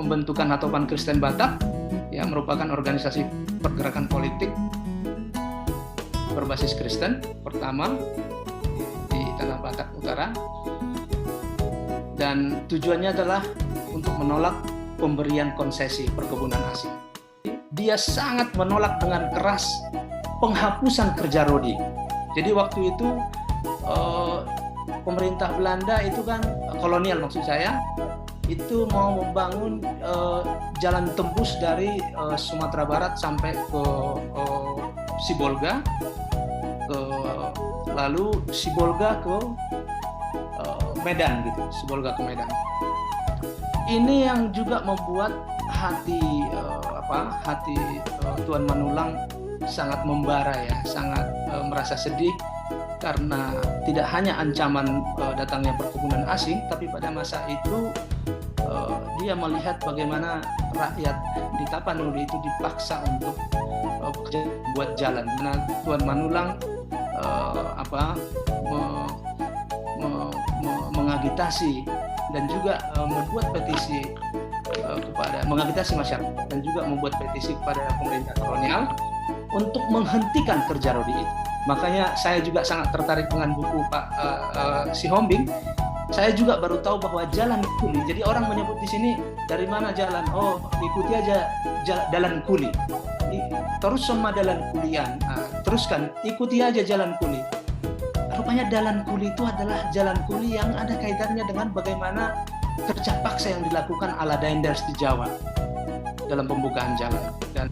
pembentukan Hatopan Kristen Batak, ya, merupakan organisasi pergerakan politik berbasis Kristen pertama di Tanah Batak Utara, dan tujuannya adalah untuk menolak pemberian konsesi perkebunan asing. Dia sangat menolak dengan keras penghapusan kerja rodi. Jadi waktu itu pemerintah Belanda itu kan, kolonial maksud saya, itu mau membangun jalan tembus dari Sumatera Barat sampai ke Sibolga, lalu Sibolga ke Medan gitu, Sibolga ke Medan. Ini yang juga membuat hati Tuan Manulang sangat membara, ya, sangat merasa sedih karena tidak hanya ancaman datangnya perkebunan asing, tapi pada masa itu dia melihat bagaimana rakyat di Tapanuli itu dipaksa untuk buat jalan. Nah, Tuan Manulang mengagitasi dan juga membuat petisi mengagitasi masyarakat dan juga membuat petisi kepada pemerintah kolonial untuk menghentikan kerja rodi itu. Makanya saya juga sangat tertarik dengan buku Pak Sihombing. Saya juga baru tahu bahwa jalan kuli. Jadi orang menyebut di sini dari mana jalan? Oh, ikuti aja jalan kuli. Terus sama jalan kulian. Teruskan, ikuti aja jalan kuli. Rupanya jalan kuli itu adalah jalan kuli yang ada kaitannya dengan bagaimana kerja paksa yang dilakukan ala Daenders di Jawa dalam pembukaan jalan. Dan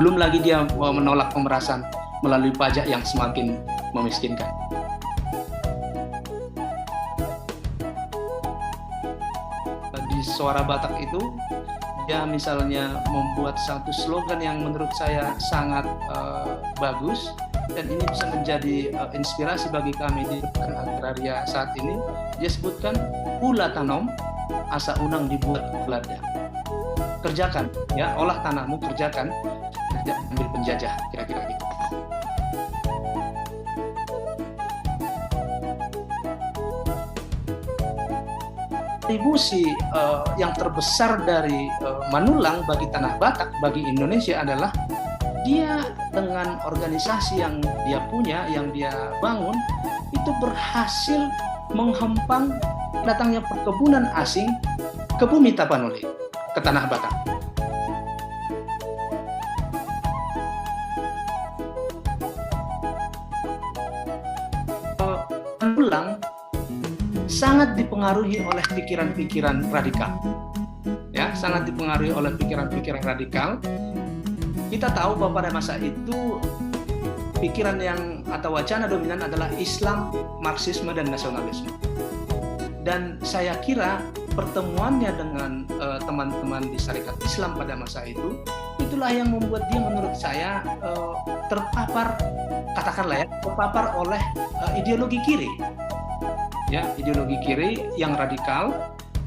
belum lagi dia menolak pemerasan melalui pajak yang semakin memiskinkan. Di Suara Batak itu dia misalnya membuat satu slogan yang menurut saya sangat bagus, dan ini bisa menjadi inspirasi bagi kami di agraria saat ini. Dia sebutkan, pula tanom, asa unang dibuat belanda. Kerjakan, ya, olah tanahmu, kerjakan, tidak ambil penjajah, kira-kira gitu. Kontribusi yang terbesar dari Manulang bagi Tanah Batak, bagi Indonesia adalah dia dengan organisasi yang dia punya, yang dia bangun, itu berhasil menghempang datangnya perkebunan asing ke bumi Tapanuli, ke Tanah Batak. Manulang sangat dipengaruhi oleh pikiran-pikiran radikal. Ya, sangat dipengaruhi oleh pikiran-pikiran radikal. Kita tahu bahwa pada masa itu pikiran yang atau wacana dominan adalah Islam, Marxisme, dan nasionalisme. Dan saya kira pertemuannya dengan teman-teman di Syarikat Islam pada masa itu, itulah yang membuat dia menurut saya terpapar, katakanlah ya, terpapar oleh ideologi kiri. Ya, ideologi kiri yang radikal,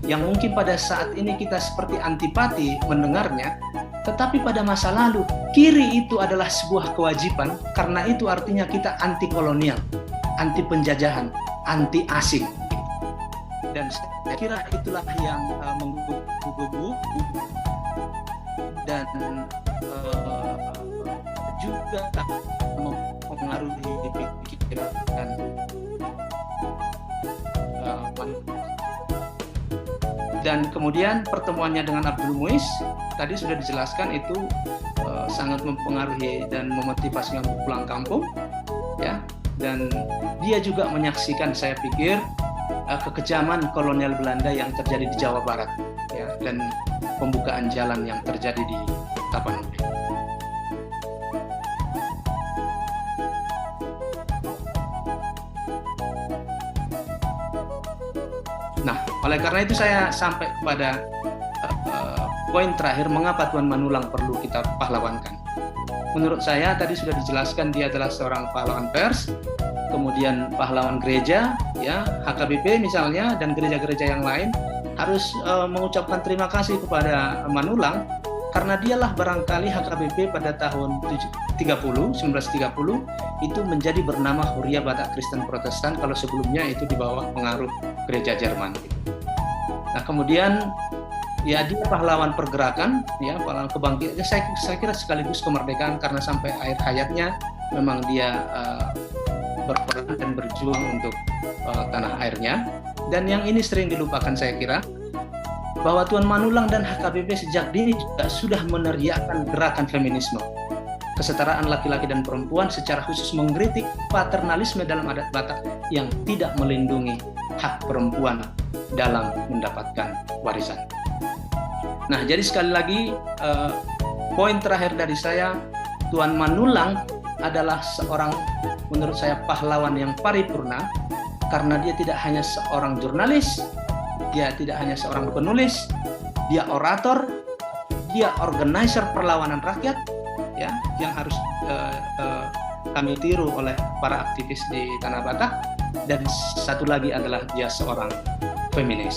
yang mungkin pada saat ini kita seperti antipati mendengarnya, tetapi pada masa lalu kiri itu adalah sebuah kewajiban, karena itu artinya kita anti kolonial, anti penjajahan, anti asing. Dan saya kira itulah yang menggebu-gebu dan juga mempengaruhi pikiran. Dan kemudian pertemuannya dengan Abdul Muiz tadi sudah dijelaskan, itu sangat mempengaruhi dan memotivasi untuk pulang kampung, ya. Dan dia juga menyaksikan, saya pikir, kekejaman kolonial Belanda yang terjadi di Jawa Barat, ya, dan pembukaan jalan yang terjadi di Tapanuli. Nah, oleh karena itu saya sampai kepada poin terakhir, mengapa Tuan Manulang perlu kita pahlawankan. Menurut saya tadi sudah dijelaskan, dia adalah seorang pahlawan pers, kemudian pahlawan gereja, ya, HKBP misalnya, dan gereja-gereja yang lain harus mengucapkan terima kasih kepada Manulang, karena dialah barangkali HKBP pada tahun 1930 itu menjadi bernama Huria Batak Kristen Protestan, kalau sebelumnya itu di bawah pengaruh gereja Jerman. Nah, kemudian ya dia pahlawan pergerakan, ya pahlawan kebangkitan. Saya kira sekaligus kemerdekaan karena sampai akhir hayatnya memang dia berperan dan berjuang untuk tanah airnya. Dan yang ini sering dilupakan saya kira, bahwa Tuan Manulang dan HKBP sejak dini juga sudah meneriakkan gerakan feminisme, kesetaraan laki-laki dan perempuan, secara khusus mengkritik paternalisme dalam adat Batak yang tidak melindungi hak perempuan dalam mendapatkan warisan. Nah, jadi sekali lagi poin terakhir dari saya, Tuan Manulang adalah seorang, menurut saya, pahlawan yang paripurna, karena dia tidak hanya seorang jurnalis, dia tidak hanya seorang penulis, dia orator, dia organizer perlawanan rakyat, ya, yang harus kami tiru oleh para aktivis di Tanah Batak. Dan satu lagi adalah dia seorang feminis.